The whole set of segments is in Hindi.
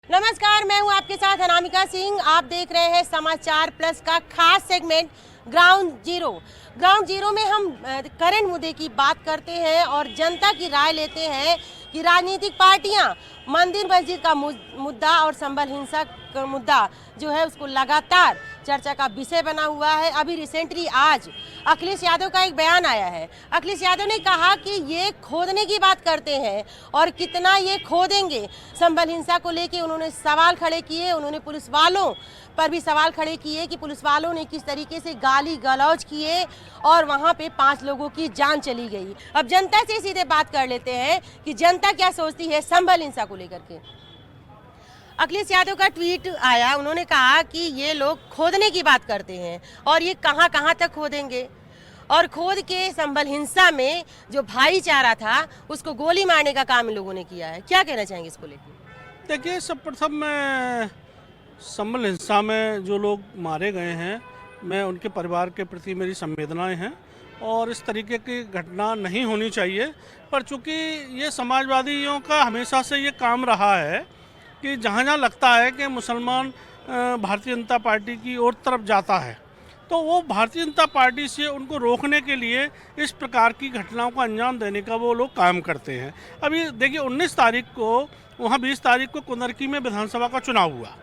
नमस्कार, मैं हूं आपके साथ अनामिका सिंह। आप देख रहे हैं समाचार प्लस का खास segment ground zero. Ground zero में हम करंट मुद्दे की बात करते हैं और जनता की राय लेते हैं कि राजनीतिक पार्टियां मंदिर मस्जिद का मुद्दा और संभल हिंसा का मुद्दा जो है उसको लगातार चर्चा का विषय बना हुआ है। अभी रिसेंटली आज अखिलेश यादव का एक बयान आया है। अखिलेश यादव ने कहा कि ये खोदने की बात करते हैं और कितना ये खोदेंगे। संभल हिंसा को लेके उन्होंने सवाल खड़े किए। उन्होंने पुलिस वालों पर भी सवाल खड़े किए कि पुलिस वालों ने किस तरीके से गाली गलौज किए और वहां पे 5 लोगों की जान चली गई। अब जनता से सीधे बात कर लेते हैं कि जनता क्या सोचती है संभल हिंसा को लेकर के। अखिलेश यादव का ट्वीट आया, उन्होंने कहा कि ये लोग खोदने की बात करते हैं और ये कहां कहां तक खोदेंगे और खोद के संभल हिंसा में जो भाईचारा था उसको गोली मारने का काम इन लोगों ने किया है। क्या कहना चाहेंगे इसको लेकर? देखिए, सब प्रथम मैं संभल हिंसा में जो लोग मारे गए हैं, मैं उनके परिवार के प्रति मेरी संवेदनाएं हैं और इस तरीके की घटना नहीं होनी चाहिए। पर चूंकि ये समाजवादियों का हमेशा से ये काम रहा है कि जहाँ जहाँ लगता है कि मुसलमान भारतीय जनता पार्टी की ओर तरफ जाता है तो वो भारतीय जनता पार्टी से उनको रोकने के लिए इस प्रकार की घटनाओं को अंजाम देने का वो लोग काम करते हैं। अभी देखिए, 19 तारीख को वहाँ 20 तारीख को कुंदरकी में विधानसभा का चुनाव हुआ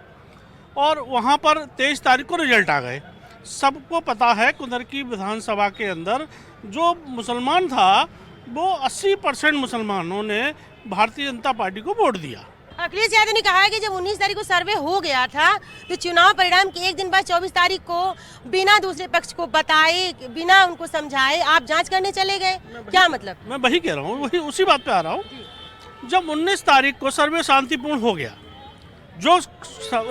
और वहाँ पर 23 तारीख को रिजल्ट आ गए। सबको पता है कुंदरकी विधानसभा के अंदर जो मुसलमान था वो 80% मुसलमानों ने भारतीय जनता पार्टी को वोट दिया। अखिलेश यादव ने कहा है कि जब 19 तारीख को सर्वे हो गया था तो चुनाव परिणाम के एक दिन बाद 24 तारीख को बिना दूसरे पक्ष को बताए, बिना उनको समझाए आप जांच करने चले गए। क्या मतलब? मैं वही कह रहा हूँ, वही उसी बात पे आ रहा हूँ। जब 19 तारीख को सर्वे शांतिपूर्ण हो गया, जो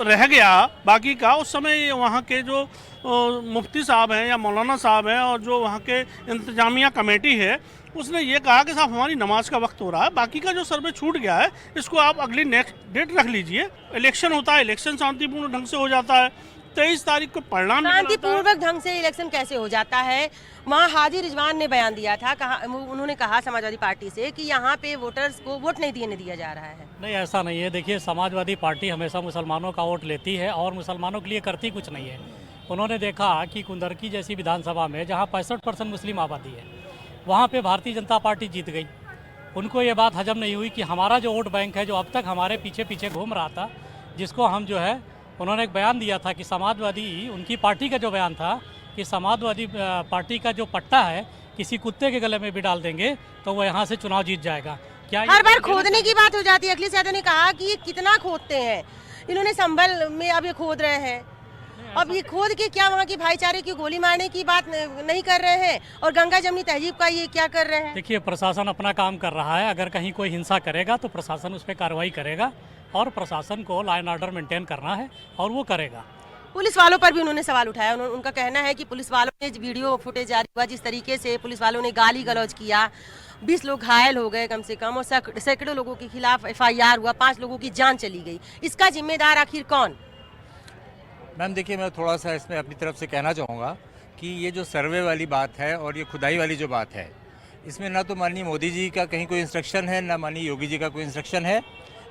रह गया बाकी का, उस समय वहाँ के जो मुफ्ती साहब हैं या मौलाना साहब हैं और जो वहाँ के इंतजामिया कमेटी है उसने ये कहा कि साहब हमारी नमाज का वक्त हो रहा है, बाकी का जो सर्वे छूट गया है इसको आप अगली नेक्स्ट डेट रख लीजिए। इलेक्शन होता है, इलेक्शन शांतिपूर्ण ढंग से हो जाता है। 23 तारीख को परिणाम शांतिपूर्वक ढंग से इलेक्शन कैसे हो जाता है? वहाँ हाजी रिजवान ने बयान दिया था, उन्होंने कहा समाजवादी पार्टी से कि यहाँ पे वोटर्स को वोट नहीं देने दिया जा रहा है। नहीं, ऐसा नहीं है। देखिए, समाजवादी पार्टी हमेशा मुसलमानों का वोट लेती है और मुसलमानों के लिए करती कुछ नहीं है। उन्होंने देखा कि कुंदरकी जैसी विधानसभा में जहाँ 65% मुस्लिम आबादी है वहाँ पे भारतीय जनता पार्टी जीत गई। उनको ये बात हजम नहीं हुई कि हमारा जो वोट बैंक है जो अब तक हमारे पीछे पीछे घूम रहा था, जिसको हम जो है, उन्होंने एक बयान दिया था कि समाजवादी, उनकी पार्टी का जो बयान था कि समाजवादी पार्टी का जो पट्टा है किसी कुत्ते के गले में भी डाल देंगे तो वो यहाँ से चुनाव जीत जाएगा। क्या हर बार खोदने की बात हो जाती है? अखिलेश यादव ने कहा कि ये कितना खोदते हैं, इन्होंने संभल में अब ये खोद रहे हैं। अब ये खोद के क्या वहाँ की भाईचारे की गोली मारने की बात नहीं कर रहे हैं और गंगा जमनी तहजीब का ये क्या कर रहे हैं? देखिए, प्रशासन अपना काम कर रहा है। अगर कहीं कोई हिंसा करेगा तो प्रशासन उस पर कार्रवाई करेगा और प्रशासन को लॉ एंड ऑर्डर मेंटेन करना है और वो करेगा। पुलिस वालों पर भी उन्होंने सवाल उठाया। उनका कहना है कि पुलिस वालों ने वीडियो फुटेज जारी हुआ जिस तरीके से पुलिस वालों ने गाली गलौज किया, 20 लोग घायल हो गए कम से कम और सैकड़ों लोगों के खिलाफ FIR हुआ, 5 लोगों की जान चली गई। इसका जिम्मेदार आखिर कौन? मैम देखिए, मैं थोड़ा सा इसमें अपनी तरफ से कहना चाहूँगा कि ये जो सर्वे वाली बात है और ये खुदाई वाली जो बात है, इसमें ना तो माननीय मोदी जी का कहीं कोई इंस्ट्रक्शन है, ना माननीय योगी जी का कोई इंस्ट्रक्शन है।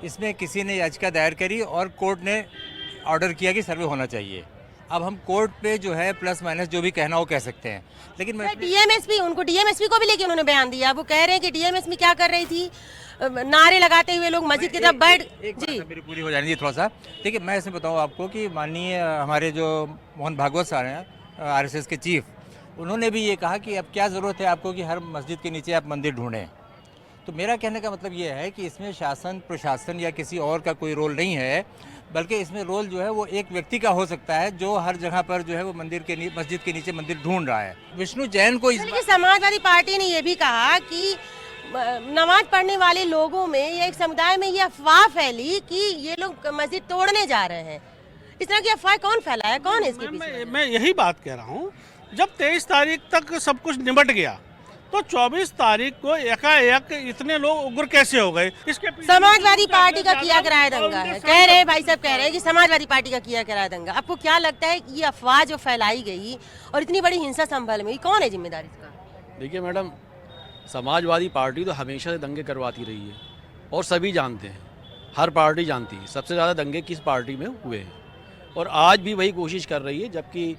इसमें किसी ने याचिका दायर करी और कोर्ट ने ऑर्डर किया कि सर्वे होना चाहिए। अब हम कोर्ट पे जो है प्लस माइनस जो भी कहना वो कह सकते हैं, लेकिन मैं DMSP को भी लेके उन्होंने बयान दिया। वो कह रहे हैं कि DMSP क्या कर रही थी, नारे लगाते हुए लोग मस्जिद की तरफ बैठ। जी, मेरी पूरी हो जानी चाहिए थोड़ा सा। देखिए, मैं इसमें बताऊँ आपको कि माननीय हमारे जो मोहन भागवत साहब हैं RSS के चीफ, उन्होंने भी ये कहा कि अब क्या ज़रूरत है आपको कि हर मस्जिद के नीचे आप मंदिर ढूंढें। तो मेरा कहने का मतलब ये है कि इसमें शासन प्रशासन या किसी और का कोई रोल नहीं है, बल्कि इसमें रोल जो है वो एक व्यक्ति का हो सकता है जो हर जगह पर जो है वो मस्जिद के नीचे मंदिर ढूंढ रहा है। विष्णु जैन को समाजवादी पार्टी ने ये भी कहा कि नमाज पढ़ने वाले लोगों में या एक समुदाय में ये अफवाह फैली कि ये लोग मस्जिद तोड़ने जा रहे हैं। इस तरह की अफवाह कौन फैलाया, कौन है इसके पीछे? मैं यही बात कह रहा हूँ। जब 23 तारीख तक सब कुछ निपट गया तो 24 तारीख को एकाएक इतने लोग उग्र कैसे हो गए? इसके समाजवादी पार्टी का किया कराया दंगा है, कह रहे हैं भाई साहब, कह रहे हैं कि समाजवादी पार्टी का किया कराया दंगा। आपको क्या लगता है कि ये अफवाह जो फैलाई गई और इतनी बड़ी हिंसा संभल में, कौन है जिम्मेदार इसका? देखिए मैडम, समाजवादी पार्टी तो हमेशा से दंगे करवाती रही है और सभी जानते हैं। हर पार्टी जानती है सबसे ज़्यादा दंगे किस पार्टी में हुए हैं, और आज भी वही कोशिश कर रही है, जबकि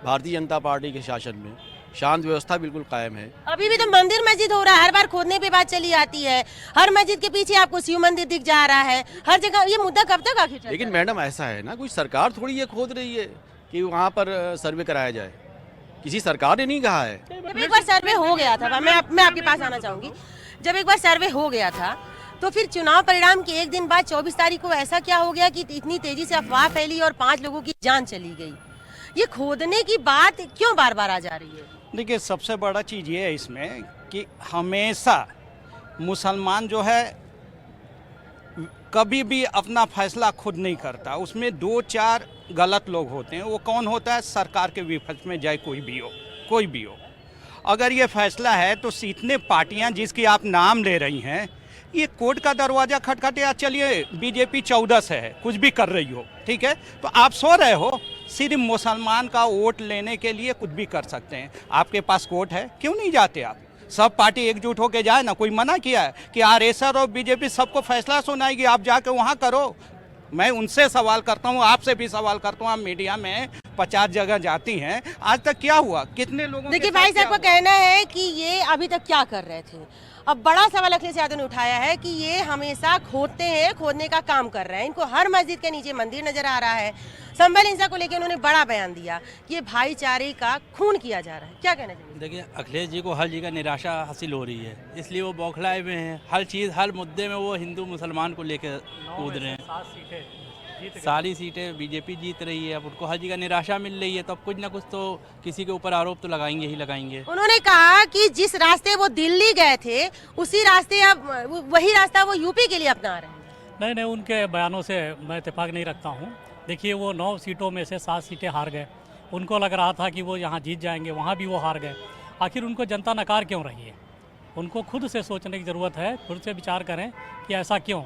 भारतीय जनता पार्टी के शासन में शांत व्यवस्था बिल्कुल कायम है। अभी भी तो मंदिर मस्जिद हो रहा है, हर बार खोदने पे बात चली आती है, हर मस्जिद के पीछे आपको शिव मंदिर दिख जा रहा है, हर जगह। ये मुद्दा कब तक आखिर चलेगा? लेकिन मैडम ऐसा है ना, कोई सरकार थोड़ी ये खोद रही है कि वहाँ पर सर्वे कराया जाए, किसी सरकार ने नहीं कहा है। जब एक बार सर्वे हो गया था, मैं आपके पास आना चाहूंगी, जब एक बार सर्वे हो गया था तो फिर चुनाव परिणाम के एक दिन बाद 24 तारीख को ऐसा क्या हो गया कि इतनी तेजी से अफवाह फैली और 5 लोगों की जान चली गई? ये खोदने की बात क्यों बार बार आ जा रही है? देखिए, सबसे बड़ा चीज़ ये है इसमें कि हमेशा मुसलमान जो है कभी भी अपना फैसला खुद नहीं करता, उसमें 2-4 गलत लोग होते हैं। वो कौन होता है? सरकार के विपक्ष में जाए कोई भी हो। अगर ये फैसला है तो इतने पार्टियां जिसकी आप नाम ले रही हैं, ये कोर्ट का दरवाज़ा खटखटे, या चलिए बीजेपी 14 से है, कुछ भी कर रही हो, ठीक है, तो आप सो रहे हो, सिर्फ मुसलमान का वोट लेने के लिए कुछ भी कर सकते हैं। आपके पास कोर्ट है, क्यों नहीं जाते आप? सब पार्टी एकजुट होकर जाए ना, कोई मना किया है कि आरएसएस और बीजेपी सबको फैसला सुनाएगी, आप जाके वहाँ करो। मैं उनसे सवाल करता हूँ, आपसे भी सवाल करता हूँ, आप मीडिया में 50 जगह जाती हैं, आज तक क्या हुआ? कितने लोगों? देखिए भाई साहब का कहना है कि ये अभी तक क्या कर रहे थे। अब बड़ा सवाल अखिलेश यादव ने उठाया है कि ये हमेशा खोदते हैं, खोदने का काम कर रहे हैं, इनको हर मस्जिद के नीचे मंदिर नजर आ रहा है। संभल हिंसा को लेकर उन्होंने बड़ा बयान दिया कि ये भाईचारे का खून किया जा रहा है। क्या कहना चाहिए? देखिए, अखिलेश जी को हर जगह निराशा हासिल हो रही है, इसलिए वो बौखलाए हुए हैं। हर चीज़, हर मुद्दे में वो हिंदू मुसलमान को लेकर कूद रहे हैं। सारी सीटें बीजेपी जीत रही है, अब उनको हर जगह निराशा मिल रही है, तो अब कुछ ना कुछ तो किसी के ऊपर आरोप तो लगाएंगे ही लगाएंगे। उन्होंने कहा कि जिस रास्ते वो दिल्ली गए थे, उसी रास्ते अब वही रास्ता वो यूपी के लिए अपना रहे हैं। नहीं, उनके बयानों से मैं इत्तेफाक नहीं रखता हूँ। देखिए, वो 9 सीटों में से 7 सीटें हार गए। उनको लग रहा था कि वो यहाँ जीत जाएंगे, वहाँ भी वो हार गए। आखिर उनको जनता नकार क्यों रही है? उनको खुद से सोचने की ज़रूरत है, खुद से विचार करें कि ऐसा क्यों।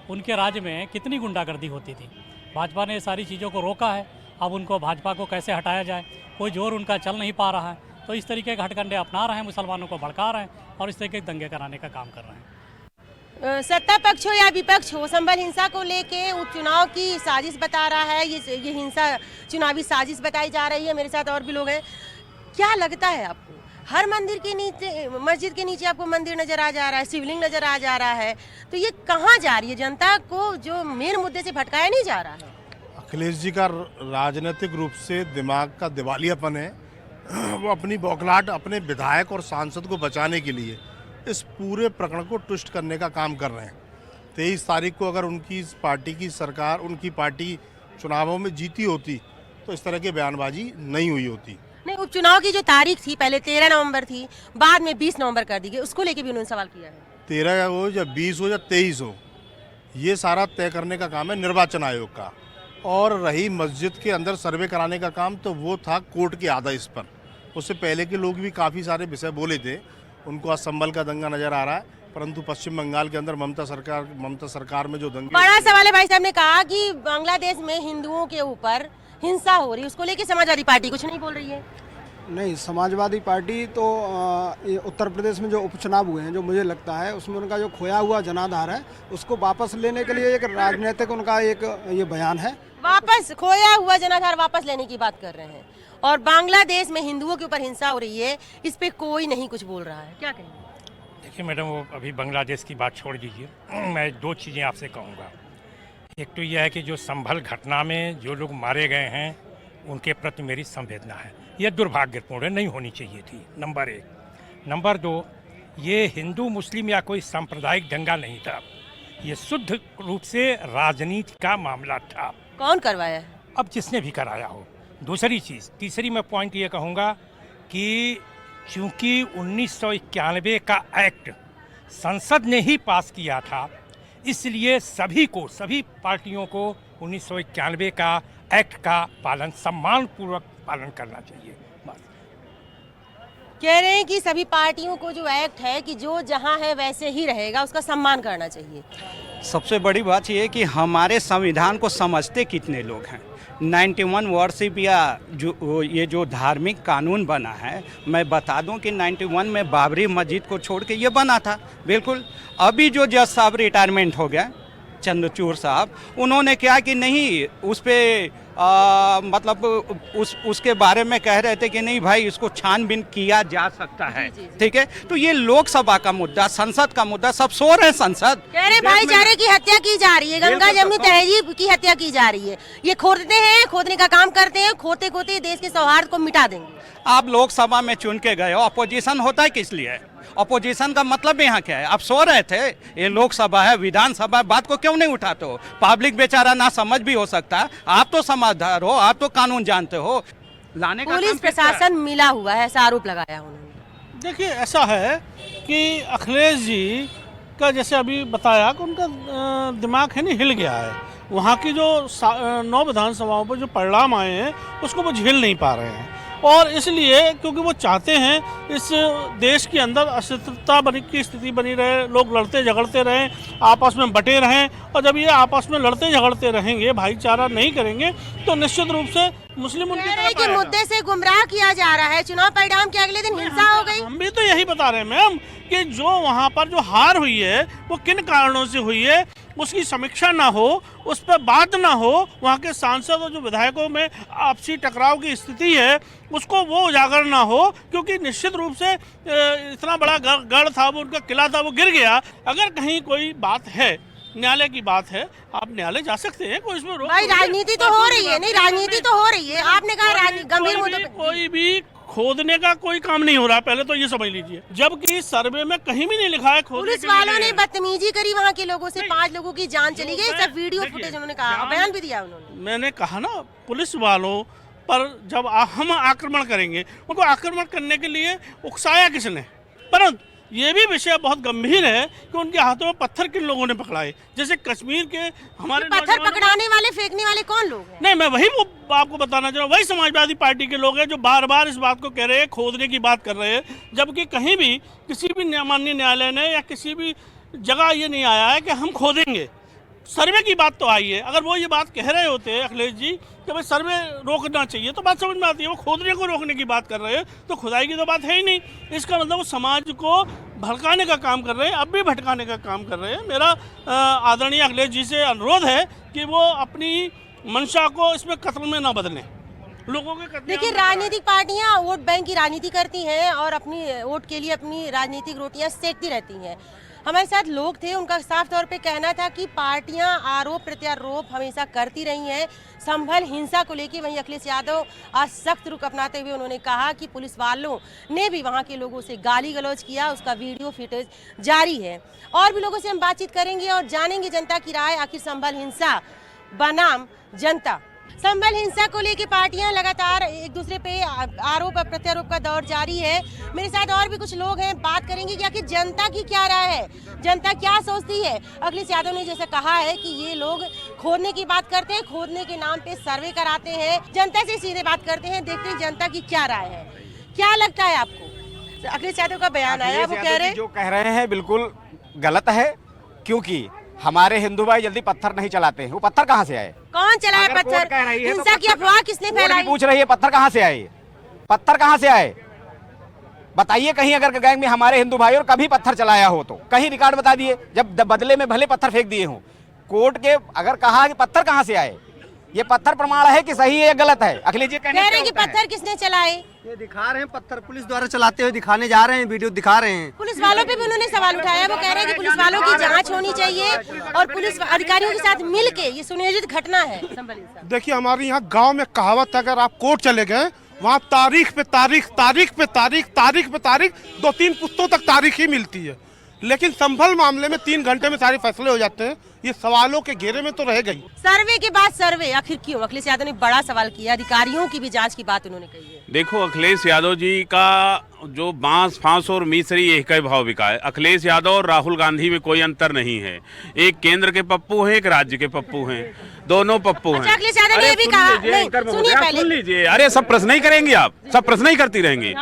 उनके राज्य में कितनी गुंडागर्दी होती थी, भाजपा ने सारी चीज़ों को रोका है। अब उनको भाजपा को कैसे हटाया जाए, कोई जोर उनका चल नहीं पा रहा है, तो इस तरीके के हथकंडे अपना रहे हैं, मुसलमानों को भड़का रहे हैं और इस तरीके के दंगे कराने का काम कर रहे हैं। सत्ता पक्ष हो या विपक्ष हो, संभल हिंसा को लेके उपचुनाव की साजिश बता रहा है। ये हिंसा चुनावी साजिश बताई जा रही है। मेरे साथ और भी लोग हैं। क्या लगता है आपको? हर मंदिर के नीचे, मस्जिद के नीचे आपको मंदिर नजर आ जा रहा है, शिवलिंग नजर आ जा रहा है, तो ये कहाँ जा रही है? जनता को जो मेन मुद्दे से भटकाया नहीं जा रहा है। अखिलेश जी का राजनीतिक रूप से दिमाग का दिवालियापन है। वो अपनी बौखलाहट अपने विधायक और सांसद को बचाने के लिए इस पूरे प्रकरण को ट्विस्ट करने का काम कर रहे हैं। 23 तारीख को अगर उनकी पार्टी की सरकार, उनकी पार्टी चुनावों में जीती होती तो इस तरह की बयानबाजी नहीं हुई होती। नहीं, उपचुनाव की जो तारीख थी पहले 13 नवंबर थी, बाद में 20 नवंबर कर दी गई, उसको लेके भी उन्होंने सवाल किया है। 13 हो या 20 हो या 23 हो, ये सारा तय करने का काम है निर्वाचन आयोग का। और रही मस्जिद के अंदर सर्वे कराने का काम, तो वो था कोर्ट के आदेश पर। उससे पहले के लोग भी काफ़ी सारे विषय बोले थे, उनको आज संभल का दंगा नजर आ रहा है, परंतु पश्चिम बंगाल के अंदर ममता सरकार में जो दंगे। बड़ा सवाल है। भाई साहब ने कहा कि बांग्लादेश में हिंदुओं के ऊपर हिंसा हो रही है, उसको लेके समाजवादी पार्टी कुछ नहीं बोल रही है। नहीं, समाजवादी पार्टी तो ये उत्तर प्रदेश में जो उपचुनाव हुए हैं, जो मुझे लगता है उसमें उनका जो खोया हुआ जनाधार है उसको वापस लेने के लिए एक राजनीतिक उनका एक ये बयान है। वापस खोया हुआ जनाधार वापस लेने की बात कर रहे हैं, और बांग्लादेश में हिंदुओं के ऊपर हिंसा हो रही है, इस पे कोई नहीं कुछ बोल रहा है। क्या कहेंगे? देखिए मैडम, वो अभी बांग्लादेश की बात छोड़ दीजिए, मैं 2 चीज़ें आपसे कहूँगा। एक तो यह है कि जो संभल घटना में जो लोग मारे गए हैं उनके प्रति मेरी संवेदना है। यह दुर्भाग्यपूर्ण है, नहीं होनी चाहिए थी, नंबर 1। नंबर 2, ये हिंदू मुस्लिम या कोई सांप्रदायिक दंगा नहीं था, ये शुद्ध रूप से राजनीति का मामला था। कौन करवाया है? अब जिसने भी कराया हो। दूसरी चीज़, तीसरी मैं पॉइंट ये कहूँगा कि चूँकि 1991 का एक्ट संसद ने ही पास किया था, इसलिए सभी पार्टियों को 1991 का एक्ट का पालन, सम्मानपूर्वक पालन करना चाहिए। बस कह रहे हैं कि सभी पार्टियों को जो एक्ट है कि जो जहां है वैसे ही रहेगा, उसका सम्मान करना चाहिए। सबसे बड़ी बात यह है कि हमारे संविधान को समझते कितने लोग हैं। 91 वर्षिप या जो धार्मिक कानून बना है, मैं बता दूं कि 91 में बाबरी मस्जिद को छोड़ के ये बना था। बिल्कुल, अभी जो जज साहब रिटायरमेंट हो गया, चंद्रचूड़ साहब, उन्होंने क्या कि नहीं उस पे मतलब उसके बारे में कह रहे थे कि नहीं भाई इसको छानबीन किया जा सकता है, ठीक है। तो ये लोकसभा का मुद्दा, संसद का मुद्दा, सब सो रहे हैं संसद। कह रहे भाईचारे की हत्या की जा रही है, गंगा जमुनी तहजीब की हत्या की जा रही है। ये खोदते हैं, खोदने का काम करते हैं, खोते खोते देश के सौहार्द को मिटा देंगे। आप लोकसभा में चुन के गए हो, अपोजिशन होता है किस लिए? अपोजिशन का मतलब यहाँ क्या है? आप सो रहे थे, ये लोकसभा है, विधानसभा है, बात को क्यों नहीं उठाते हो? पब्लिक बेचारा ना समझ भी हो सकता है, आप तो समझदार हो, आप तो कानून जानते हो। लाने का पुलिस प्रशासन मिला हुआ है, ऐसा आरोप लगाया उन्होंने। देखिए ऐसा है कि अखिलेश जी का जैसे अभी बताया कि उनका दिमाग है नहीं हिल गया है। वहाँ की जो 9 विधानसभाओं पर जो परिणाम आए हैं उसको वो झेल नहीं पा रहे हैं, और इसलिए क्योंकि वो चाहते हैं इस देश के अंदर अस्थिरता की स्थिति बनी रहे, लोग लड़ते झगड़ते रहें, आपस में बटे रहें, और जब ये आपस में लड़ते झगड़ते रहेंगे, भाईचारा नहीं करेंगे, तो निश्चित रूप से मुस्लिम उनकी तरफ के मुद्दे से गुमराह किया जा रहा है। चुनाव परिणाम के अगले दिन हिंसा हो गई। हम भी तो यही बता रहे हैं मैम कि जो वहाँ पर जो हार हुई है वो किन कारणों से हुई है, उसकी समीक्षा ना हो, उस पर बात ना हो, वहाँ के सांसद और जो विधायकों में आपसी टकराव की स्थिति है उसको वो उजागर ना हो, क्योंकि निश्चित रूप से इतना बड़ा गढ़ था, वो उनका किला था, वो गिर गया। अगर कहीं कोई बात है, न्यायालय की बात है, आप न्यायालय जा सकते हैं, कोई इसमें रोक भाई राजनीति तो हो रही है, नहीं राजनीति तो हो रही है। आपने कहा गंभीर मुद्दों पे कोई भी खोदने का कोई काम नहीं हो रहा, पहले तो ये समझ लीजिए, जबकि सर्वे में कहीं भी नहीं लिखा है खोदने। पुलिस वालों ने बदतमीजी करी वहाँ के लोगों से, 5 लोगों की जान चली गई, सब वीडियो फुटेज उन्होंने कहा, बयान भी दिया उन्होंने। मैंने कहा ना, पुलिस वालों पर जब हम आक्रमण करेंगे, उनको आक्रमण करने के लिए उकसाया किसने? परंतु ये भी विषय बहुत गंभीर है कि उनके हाथों में पत्थर किन लोगों ने पकड़ाए, जैसे कश्मीर के हमारे पत्थर पकड़ाने वाले, फेंकने वाले कौन लोग हैं? नहीं, मैं वही आपको बताना चाह रहा हूँ, वही समाजवादी पार्टी के लोग हैं जो बार बार इस बात को कह रहे हैं, खोदने की बात कर रहे हैं, जबकि कहीं भी किसी भी माननीय न्यायालय ने या किसी भी जगह ये नहीं आया है कि हम खोदेंगे। सर्वे की बात तो आई है। अगर वो ये बात कह रहे होते अखिलेश जी कि भाई सर्वे रोकना चाहिए, तो बात समझ में आती है। वो खोदने को रोकने की बात कर रहे हैं, तो खुदाई की तो बात है ही नहीं। इसका मतलब वो समाज को भड़काने का काम कर रहे हैं, अब भी भटकाने का काम कर रहे हैं। मेरा आदरणीय अखिलेश जी से अनुरोध है कि वो अपनी मंशा को इसमें कत्ल में ना बदलें, लोगों के। देखिए, राजनीतिक पार्टियां वोट बैंक की राजनीति करती हैं और अपनी वोट के लिए अपनी राजनीतिक रोटियां सेकती रहती हैं। हमारे साथ लोग थे, उनका साफ तौर पे कहना था कि पार्टियां आरोप प्रत्यारोप हमेशा करती रही हैं संभल हिंसा को लेकर। वहीं अखिलेश यादव आज सख्त रुख अपनाते हुए उन्होंने कहा कि पुलिस वालों ने भी वहां के लोगों से गाली गलौज किया, उसका वीडियो फुटेज जारी है। और भी लोगों से हम बातचीत करेंगे और जानेंगे जनता की राय। आखिर संभल हिंसा बनाम जनता, संभल हिंसा को लेकर पार्टियां लगातार एक दूसरे पे आरोप और प्रत्यारोप का दौर जारी है। मेरे साथ और भी कुछ लोग हैं, बात करेंगे कि आखिर जनता की क्या राय है, जनता क्या सोचती है। अखिलेश यादव ने जैसे कहा है कि ये लोग खोदने की बात करते हैं, खोदने के नाम पे सर्वे कराते हैं, जनता से सीधे बात करते हैं। देखते हैं जनता की क्या राय है। क्या लगता है आपको? अखिलेश यादव का बयान आया, वो कह रहे हैं जो कह रहे हैं बिल्कुल गलत है, क्योंकि हमारे हिंदू भाई जल्दी पत्थर नहीं चलाते हैं। वो पत्थर कहाँ से आए? कौन चलाया पत्थर? हिंसा की अफवाह किसने फैलाई? पूछ रही है पत्थर कहाँ से आए, पत्थर कहाँ से आए? बताइए कहीं अगर गैंग में हमारे हिंदू भाई और कभी पत्थर चलाया हो तो कहीं रिकॉर्ड बता दिए, जब बदले में भले पत्थर फेंक दिए हों। कोर्ट के अगर कहा कि पत्थर कहाँ से आए, ये पत्थर प्रमाण है कि सही है या गलत है? अखिलेश जी कह रहे हैं कि पत्थर किसने चलाए? ये दिखा रहे हैं पत्थर पुलिस द्वारा चलाते हुए दिखाने जा रहे हैं, वीडियो दिखा रहे हैं। पुलिस वालों पे भी उन्होंने सवाल उठाया। वो कह रहे हैं कि पुलिस वालों की जांच होनी चाहिए और पुलिस अधिकारियों के साथ मिलके ये सुनियोजित घटना है। देखिए, हमारे यहाँ गांव में कहावत है, अगर आप कोर्ट चले गए वहाँ तारीख पे तारीख, तारीख पे तारीख, तारीख पे तारीख, 2-3 पुस्तों तक तारीख ही मिलती है। लेकिन संभल मामले में 3 घंटे में सारे फैसले हो जाते हैं। ये सवालों के घेरे में तो रह गई। सर्वे के बाद सर्वे आखिर क्यों? अखिलेश यादव ने बड़ा सवाल किया, अधिकारियों की भी जांच की बात उन्होंने कही है। देखो, अखिलेश यादव जी का जो बांस फांस और मिसरी एक ही भाव बिका है। अखिलेश यादव और राहुल गांधी में कोई अंतर नहीं है। एक केंद्र के पप्पू हैं, एक राज्य के पप्पू हैं, दोनों पप्पू हैं। अखिलेश यादव ने भी कहा, सुन लीजिए। अरे सब प्रश्न नहीं करेंगे आप, सब प्रश्न ही करती रहेंगे।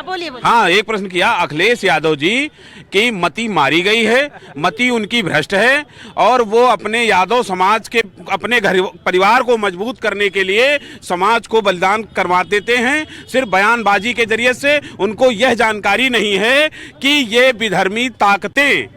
हाँ, एक प्रश्न किया अखिलेश यादव जी की मति मारी गई है, मति उनकी भ्रष्ट है और वो अपने यादव समाज के अपने घर परिवार को मजबूत करने के लिए समाज को बलिदान करवा देते हैं। सिर्फ बयानबाजी के जरिए से उनको यह जानकारी नहीं है कि ये विधर्मी ताकतें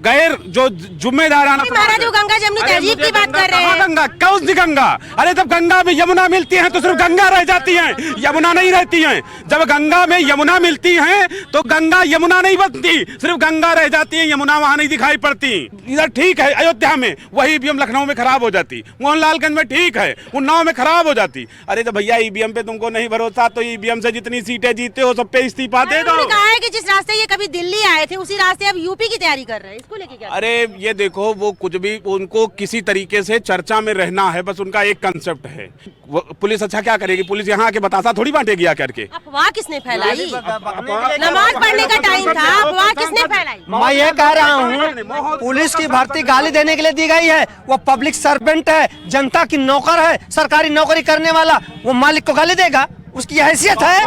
गैर जो जिम्मेदाराना महाराज जो गंगा जमुनी तहजीब की बात कर रहे हैं। गंगा कौन सी गंगा? अरे जब गंगा में यमुना मिलती है तो सिर्फ गंगा रह जाती है, यमुना नहीं रहती है। जब गंगा में यमुना मिलती है तो गंगा यमुना नहीं बनती, सिर्फ गंगा रह जाती है, यमुना वहां नहीं दिखाई पड़ती। इधर ठीक है अयोध्या में, वही ईवीएम लखनऊ में खराब हो जाती, मोहनलालगंज में ठीक है, उन्नाव में खराब हो जाती। अरे तो भैया ईवीएम पे तुमको नहीं भरोसा तो ईवीएम से जितनी सीटें जीते हो सब पे इस्तीफा दे दो। उन्होंने कहा है कि जिस रास्ते ये कभी दिल्ली आए थे उसी रास्ते अब यूपी की तैयारी कर रहे हैं, इसको लेके क्या? अरे ये देखो, वो कुछ भी, उनको किसी तरीके से चर्चा में रहना है, बस उनका एक कंसेप्ट है। पुलिस अच्छा क्या करेगी? पुलिस यहाँ आके बतासा थोड़ी बांटेगी आकर के। अफवाह किसने फैलाई? नमाज पढ़ने का टाइम था, अफवाह किसने फैलाई? मैं ये कह रहा हूँ पुलिस की भर्ती गाली देने के लिए दी गई है। वो पब्लिक सर्वेंट है, जनता की नौकर है, सरकारी नौकरी करने वाला, वो मालिक को गाली देगा? उसकी हैसियत है?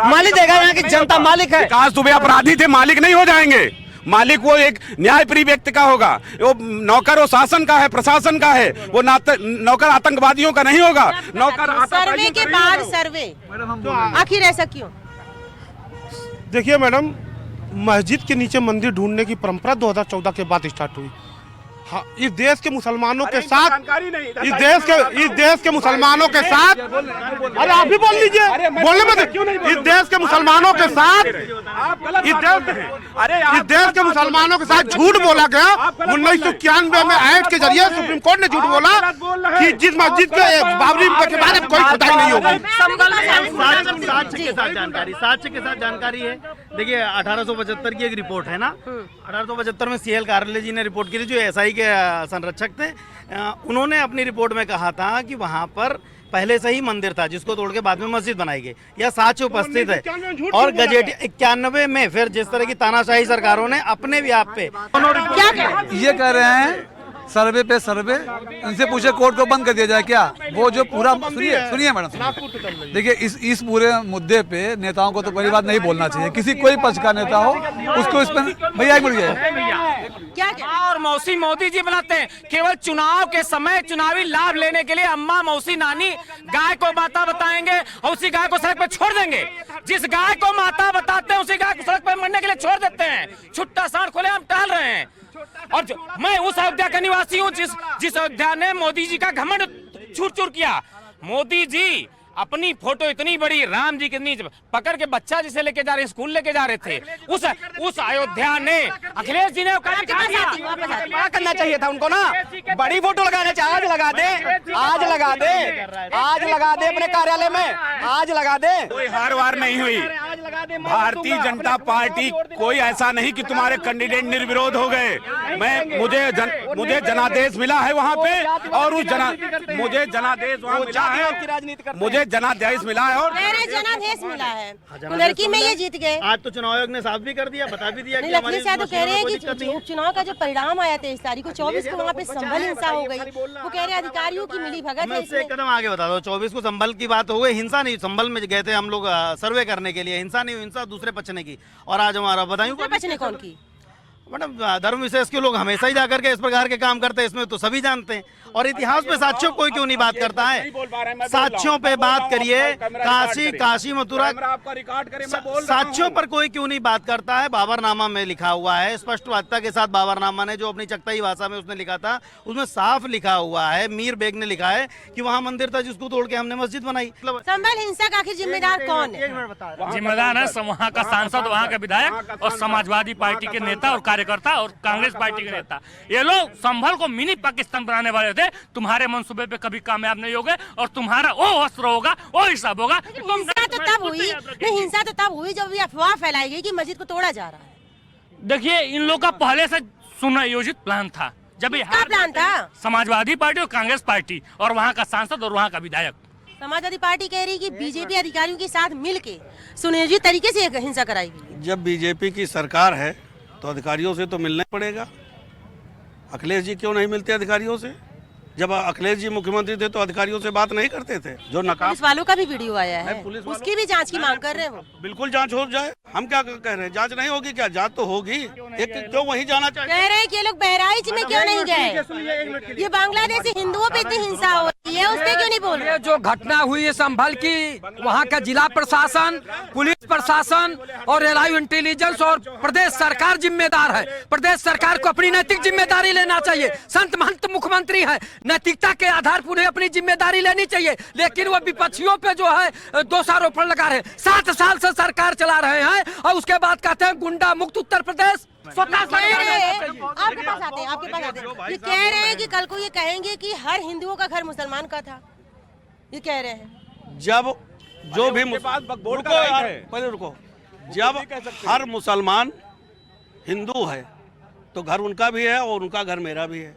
मालिक देगा? यहाँ की जनता मालिक है। आज सुबह अपराधी थे, मालिक नहीं हो जाएंगे। मालिक वो एक न्यायप्रिय व्यक्ति का होगा, वो नौकर वो शासन का है, प्रशासन का है, वो नौकर आतंकवादियों का नहीं होगा। नौकर सर्वे के बाद सर्वे, आखिर ऐसा क्यों? देखिए मैडम, मस्जिद के नीचे मंदिर ढूंढने की परंपरा 2014 के बाद स्टार्ट हुई। हाँ, इस देश के मुसलमानों के साथ, इस देश के मुसलमानों के साथ, अरे आप भी बोल लीजिए, बोलने मत। इस देश के मुसलमानों के साथ, इस देश के मुसलमानों के साथ झूठ बोला गया। 1991 में एक्ट के जरिए सुप्रीम कोर्ट ने झूठ बोला कि जिस मस्जिद के बाबरी के बारे में कोई खुदाई नहीं होगी। साक्ष्य के साथ जानकारी है। देखिए 1875 की एक रिपोर्ट है ना, 1875 में सीएल कार्ले जी ने रिपोर्ट की थी, जो एसआई के संरक्षक थे। उन्होंने अपनी रिपोर्ट में कहा था कि वहां पर पहले से ही मंदिर था जिसको तोड़ के बाद में मस्जिद बनाई गई। यह साक्ष्य उपस्थित है। और गजेट 91 में फिर जिस तरह की तानाशाही सरकारों ने अपने भी आप पे क्या ये कह रहे हैं सर्वे पे सर्वे, इनसे पूछे कोर्ट को बंद कर दिया जाए क्या? वो जो पूरा सुनिए मैडम, देखिए इस पूरे मुद्दे पे नेताओं को तो पहली बात नहीं बोलना चाहिए। किसी कोई पक्ष का नेता हो उसको इस पर भैया एक मिनट क्या और मौसी मोदी जी बनाते हैं केवल चुनाव के समय चुनावी लाभ लेने के लिए। अम्मा मौसी नानी गाय को माता बताएंगे और उसी गाय को सड़क पर छोड़ देंगे। जिस गाय को माता बताते हैं उसी गाय को सड़क पर मरने के लिए छोड़ देते हैं। छुट्टा सांड खोले हम टहल रहे हैं। और मैं उस अयोध्या का निवासी हूँ जिस अयोध्या ने मोदी जी का घमंड चूर चूर किया। मोदी जी अपनी फोटो इतनी बड़ी राम जी कितनी पकड़ के बच्चा जिसे लेके जा रहे स्कूल लेके जा रहे थे, उस अयोध्या ने अखिलेश जी ने क्या करना चाहिए था उनको ना, बड़ी फोटो लगाने चाहिए। आज लगा दे, आज लगा दे, आज लगा दे अपने कार्यालय में, आज लगा दे। कोई हार वार नहीं हुई। भारतीय जनता पार्टी कोई ऐसा नहीं कि तुम्हारे कैंडिडेट निर्विरोध हो गए। मुझे जनादेश मिला है वहाँ पे, और उस मुझे जनादेश वहाँ मिला है, मुझे जनादेश मिला है और जनादेश मिला है। लड़की में ये जीत गए। आज तो चुनाव आयोग ने साफ भी कर दिया, बता भी दिया। लखनऊ साहब तो कह रहे हैं कि उपचुनाव का जो परिणाम आया 23 तारीख को, 24 को वहाँ पे संभल हिंसा हो गई। वो कह रहे हैं अधिकारियों की मिली भगत है। एक कदम आगे बता दो, 24 को संभल की बात हो गई, हिंसा नहीं। संभल में गए थे हम लोग सर्वे करने के लिए, हिंसा नहीं, हिंसा दूसरे पक्ष ने की। और आज हमारा बताऊं पक्ष ने कौन की? मैडम धर्म विशेष के लोग हमेशा ही जाकर के इस प्रकार के काम करते हैं, इसमें तो सभी जानते हैं। और इतिहास पे साक्ष्यों कोई क्यों नहीं बात करता है? साक्ष्यों पे बात करिए। काशी मथुरा साक्ष्यों पर कोई क्यों नहीं बात करता है? बाबरनामा में लिखा हुआ है, स्पष्टवादिता के साथ बाबरनामा ने जो अपनी चकताई भाषा में उसने लिखा था, उसमें साफ लिखा हुआ है, मीर बेग ने लिखा है कि वहाँ मंदिर था जिसको तोड़ के हमने मस्जिद बनाई। संभल हिंसा का आखिर जिम्मेदार कौन है? जिम्मेदार है वहाँ का सांसद, वहाँ का विधायक और समाजवादी पार्टी के नेता और कार्यकर्ता और कांग्रेस पार्टी के नेता। ये लोग संभल को मिनी पाकिस्तान बनाने वाले थे। तुम्हारे मंसूबे पे कभी कामयाब नहीं होगे और तुम्हारा वो अस्त्र होगा, वो हिसाब होगा। हिंसा तो तब हुई नहीं, हिंसा तो तब हुई जब ये अफवाह फैलाई गई कि मस्जिद को तोड़ा जा रहा है। देखिए इन लोग का पहले से सुनियोजित प्लान था। जब क्या प्लान था? समाजवादी पार्टी और कांग्रेस पार्टी और वहाँ का सांसद और वहाँ का विधायक। समाजवादी पार्टी कह रही कि बीजेपी अधिकारियों के साथ मिलके सुनियोजित तरीके से हिंसा कराएगी। जब बीजेपी की सरकार है तो अधिकारियों से तो मिलना ही पड़ेगा। अखिलेश जी क्यों नहीं मिलते अधिकारियों से? जब अखिलेश जी मुख्यमंत्री थे तो अधिकारियों से बात नहीं करते थे। जो नकाब पुलिस वालों का भी वीडियो आया है, उसकी भी जांच की मांग कर रहे हैं। बिल्कुल जांच हो जाए। हम क्या कह रहे हैं, जांच नहीं होगी क्या? जांच तो होगी। एक क्यों वहीं जाना चाहिए? कह रहे हैं कि ये लोग बहराइच में क्यों नहीं गए? ये बांग्लादेशी हिंदुओं पे इतनी हिंसा हो रही है, उस पे क्यों नहीं बोल रहे? ये जो घटना हुई है संभल की, वहाँ का जिला प्रशासन, पुलिस प्रशासन और एलआई इंटेलिजेंस और प्रदेश सरकार जिम्मेदार है। प्रदेश सरकार को अपनी नैतिक जिम्मेदारी लेना चाहिए। संत महंत मुख्यमंत्री है, नैतिकता के आधार पर उन्हें अपनी जिम्मेदारी लेनी चाहिए, लेकिन वो विपक्षियों पे जो है दोषारोपण लगा रहे हैं। 7 साल से सरकार चला रहे हैं और उसके बाद कहते हैं गुंडा मुक्त उत्तर प्रदेश। आपके पास आते हैं, ये कह रहे हैं कि कल को ये कहेंगे कि हर हिंदुओं का घर मुसलमान का था, ये कह रहे हैं। जब जो भी पहले रुको, जब हर मुसलमान हिंदू है तो घर उनका भी है और उनका घर मेरा भी है।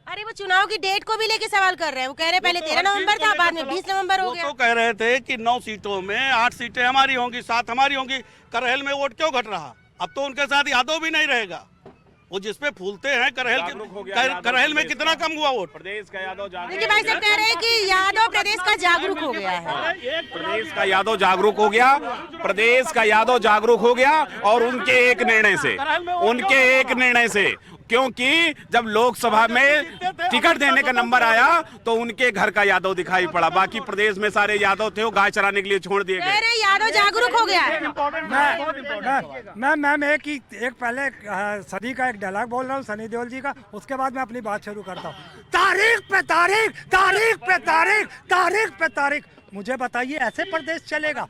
अरे वो चुनाव की डेट को भी लेके सवाल कर रहे हैं। वो कह रहे हैं पहले 13 नवंबर था, बाद में 20 नवंबर हो गया। तो कह रहे थे कि 9 सीटों में 8 सीटें हमारी होंगी, 7 हमारी होंगी। करहल में वोट क्यों घट रहा? अब तो उनके साथ यादव भी नहीं रहेगा। वो जिसपे फूलते हैं करहल में कितना कम हुआ वोट? प्रदेश का यादव जागरूक। देखिए भाई साहब कह रहे हैं कि यादव प्रदेश का जागरूक हो गया है। प्रदेश का यादव जागरूक हो गया, प्रदेश का यादव जागरूक हो गया और उनके एक निर्णय से, क्योंकि जब लोकसभा में टिकट देने का नंबर आया तो उनके घर का यादव दिखाई पड़ा। बाकी प्रदेश में सारे यादव थे, वो गाय चराने के लिए छोड़ दिए गए। यादव जागरूक हो गया है। मैं एक पहले सदी का एक डायलॉग बोल रहा हूँ सनी देओल जी का, उसके बाद मैं अपनी बात शुरू करता हूँ। तारीख पे तारीख, तारीख पे तारीख, तारीख पे तारीख। मुझे बताइए ऐसे प्रदेश चलेगा?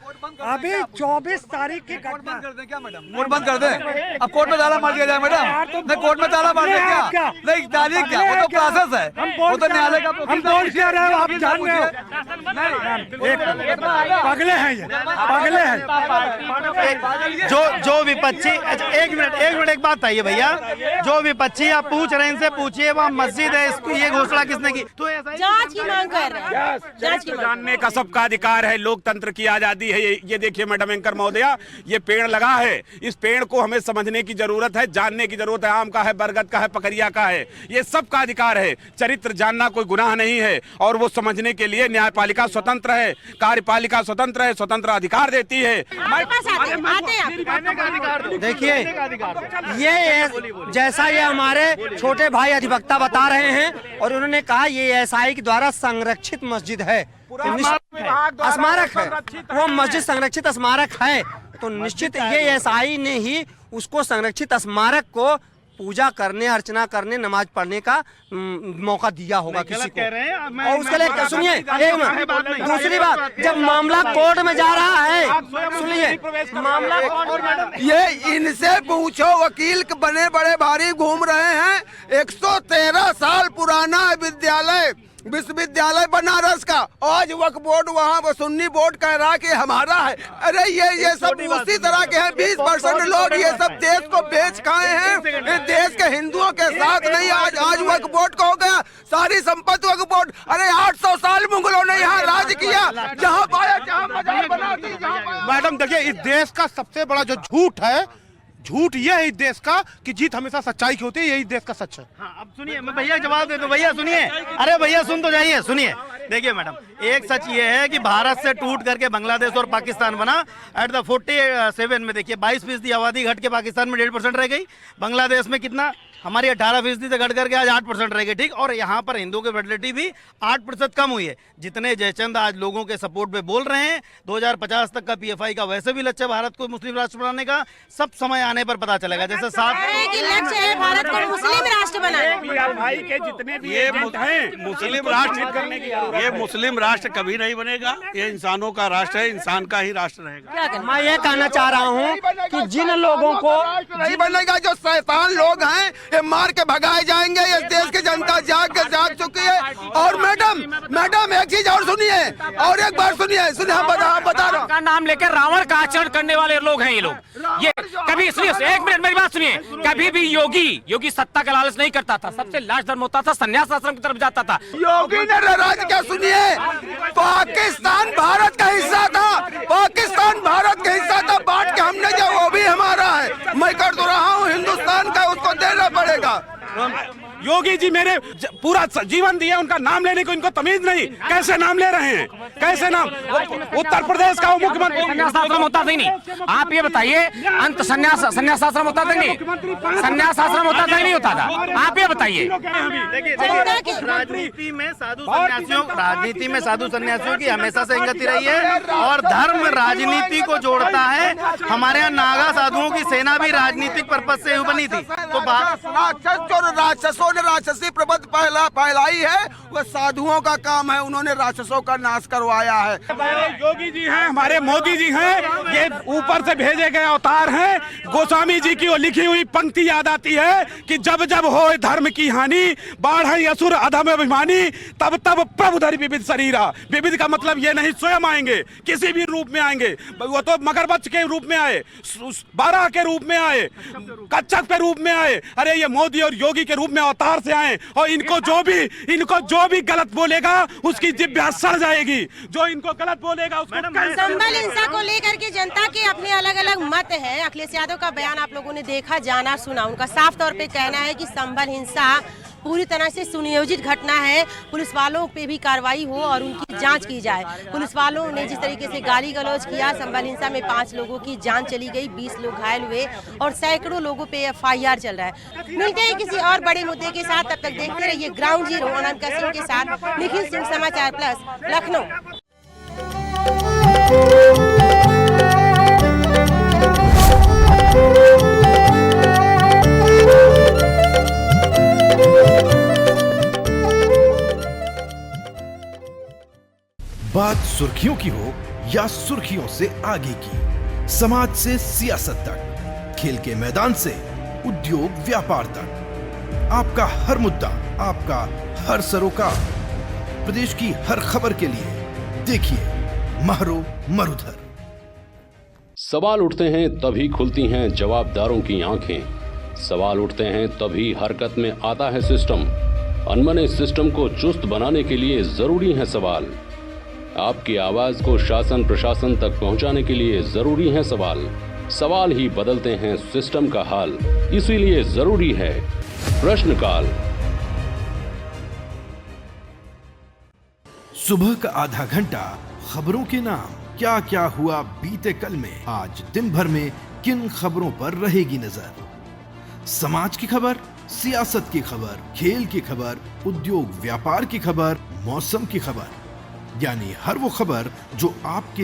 अभी 24 तारीख की घटना। क्या मैडम कोर्ट बंद कर दें? अब कोर्ट में ताला मार दिया जाए मैडम? नहीं कोर्ट में ताला मार दिया क्या? नहीं तारीख क्या, वो तो प्रोसेस है, वो तो न्यायालय का। हम बोल क्या रहे हो, आप जान रहे हो? पगले हैं ये, पगले हैं। जो विपक्षी, एक मिनट एक बात है भैया, जो विपक्षी आप पूछ रहे हैं इनसे पूछिए वहाँ मस्जिद है, इसको ये घोषणा किसने की? तो जांच की मांग कर रहे हैं। जांच की जानने का सबका अधिकार है, लोकतंत्र की आजादी है। ये देखिए मैडम एंकर महोदया, ये पेड़ लगा है, इस पेड़ को हमें समझने की जरूरत है, जानने की जरूरत है। आम का है, बरगद का है, पकरिया का है, ये सबका अधिकार है। चरित्र जानना कोई गुनाह नहीं है और वो समझने के लिए न्यायपालिका स्वतंत्र है, कार्यपालिका स्वतंत्र है, स्वतंत्र अधिकार देती है। देखिए ये जैसा ये हमारे छोटे भाई अधिवक्ता बता रहे हैं और उन्होंने कहा ये एसआई के द्वारा संरक्षित मस्जिद है, स्मारक है, वो मस्जिद संरक्षित स्मारक है, तो निश्चित ये एसआई ने ही उसको संरक्षित स्मारक को पूजा करने, अर्चना करने, नमाज पढ़ने का मौका दिया होगा किसी को। और उसके लिए सुनिए, दूसरी बात, जब मामला कोर्ट में जा रहा है, सुनिए मामला ये इनसे पूछो, वकील बने बड़े भारी घूम रहे हैं। 113 साल पुराना विद्यालय, विश्वविद्यालय बनारस का, आज वक्फ बोर्ड वहाँ सुन्नी बोर्ड कह रहा कि हमारा है। अरे ये सब उसी तरह के हैं। 20% लोग ये सब देश को बेच खाए हैं, देश के हिंदुओं के साथ नहीं। आज वक्फ बोर्ड को हो गया सारी संपत्ति वक्फ बोर्ड। अरे 800 साल मुगलों ने यहाँ राज किया, जहाँ पाया जहाँ मजार बनाती। मैडम देखिए, इस देश का सबसे बड़ा जो झूठ है, झूठ ये है इस देश का कि जीत हमेशा सच्चाई की होती है, यही देश का सच है। हाँ, अब सुनिए, मैं भैया जवाब दे दूं। भैया सुनिए, अरे भैया सुन तो जाइए, सुनिए। देखिए मैडम, एक सच ये है कि भारत से टूट करके बांग्लादेश और पाकिस्तान बना। एट द 47 में देखिए 22% आबादी घट के पाकिस्तान में 1.5% रह गई। बांग्लादेश में कितना, हमारी 18% से घट करके आज 8% रह गई। ठीक, और यहाँ पर हिंदुओं की फर्टिलिटी भी 8% कम हुई है। जितने जयचंद आज लोगों के सपोर्ट पे बोल रहे हैं, 2050 तक का पीएफआई का वैसे भी लक्ष्य भारत को मुस्लिम राष्ट्र बनाने का, सब समय आने पर पता चलेगा। जैसे लक्ष्य है भारत को मुस्लिम राष्ट्र बनाने। पीएफआई के जितने भी एजेंट हैं, मुस्लिम राष्ट्र करने की, ये मुस्लिम राष्ट्र कभी नहीं बनेगा। ये इंसानों का राष्ट्र है, इंसान का ही राष्ट्र रहेगा। मैं ये कहना चाह रहा हूँ कि जिन लोगों को नहीं बनेगा, जो शैतान लोग हैं ये मार के भगाए जाएंगे। इस देश की जनता जाग चुकी है। और मैडम एक चीज और सुनिए, और एक बार सुनिए, हम बता रहा हूँ का नाम लेकर रावण का आचरण करने वाले लोग हैं ये लोग। ये कभी सुनिए, एक मिनट मेरी बात सुनिए, कभी भी योगी सत्ता का लालच नहीं करता था, सबसे लास्ट धर्म होता था, संन्यास आश्रम की तरफ जाता था। योगी ने राज क्या, सुनिए, पाकिस्तान भारत का हिस्सा था, पाकिस्तान भारत का हिस्सा था, बांट के हमने जो वो भी हमारा है। मैं कर तो रहा हूँ, हिंदुस्तान का, उसको देना पड़ेगा। योगी जी मेरे पूरा जीवन दिया, उनका नाम लेने को इनको तमीज नहीं, कैसे नाम ले रहे हैं, कैसे नाम? उत्तर प्रदेश का मुख्यमंत्री संन्यास आश्रम होता था नहीं। आप ये बताइए, अंत संन्यास आश्रम होता था नहीं? संन्यास आश्रम होता था नहीं होता था? आप ये बताइए। राजनीति में साधु सन्यासियों की हमेशा से इंगति रही है और धर्म राजनीति को जोड़ता है। हमारे यहाँ नागा साधुओं की सेना भी राजनीतिक पर्पज से बनी थी। तो राक्षसों ने राक्षसी प्रबंध फैलाई है, वह साधुओं का काम है, उन्होंने राक्षसों का नाश करवाया है। योगी जी हैं, हमारे मोदी जी हैं, ये ऊपर से भेजे गए अवतार हैं। गोस्वामी जी की वो लिखी हुई पंक्ति याद आती है कि जब जब हो धर्म की हानि, बाढ़ असुर अधम अभिमानी, तब तब प्रभु धरि विविध शरीरा। विविध का मतलब ये नहीं स्वयं आएंगे, किसी भी रूप में आएंगे। वो तो मगरमच्छ के रूप में आए, बारह के रूप में आए, कच्छप के रूप में आए, अरे ये मोदी और योगी के रूप में अवतार से आए। और इनको जो भी गलत बोलेगा उसकी जिह्वा सड़ जाएगी। जो इनको गलत बोलेगा उसको संभल हिंसा को लेकर के जनता के अपने अलग अलग मत हैं। अखिलेश यादव का बयान आप लोगों ने देखा, जाना, सुना। उनका साफ तौर पे कहना है कि संभल हिंसा पूरी तरह से सुनियोजित घटना है, पुलिस वालों पे भी कार्रवाई हो और उनकी जांच की जाए। पुलिस वालों ने जिस तरीके से गाली गलौज किया, संभल हिंसा में 5 लोगों की जान चली गई, 20 लोग घायल हुए और सैकड़ों लोगों पे FIR चल रहा है। मिलते हैं किसी और बड़े मुद्दे के साथ, तब तक देखते रहिए ग्राउंड जीरो अनामिका सिंह के साथ, निखिल सिंह, समाचार प्लस, लखनऊ। बात सुर्खियों की हो या सुर्खियों से आगे की, समाज से सियासत तक, खेल के मैदान से उद्योग व्यापार तक, आपका हर मुद्दा, आपका हर सरोकार, प्रदेश की हर खबर के लिए देखिए महरो मरुधर। सवाल उठते हैं तभी खुलती हैं जवाबदारों की आंखें, सवाल उठते हैं तभी हरकत में आता है सिस्टम। अनमने सिस्टम को चुस्त बनाने के लिए जरूरी है सवाल। आपकी आवाज को शासन प्रशासन तक पहुंचाने के लिए जरूरी है सवाल। सवाल ही बदलते हैं सिस्टम का हाल, इसीलिए जरूरी है प्रश्नकाल। सुबह का आधा घंटा खबरों के नाम, क्या क्या हुआ बीते कल में, आज दिन भर में किन खबरों पर रहेगी नजर। समाज की खबर, सियासत की खबर, खेल की खबर, उद्योग व्यापार की खबर, मौसम की खबर, यानी हर वो खबर जो आपके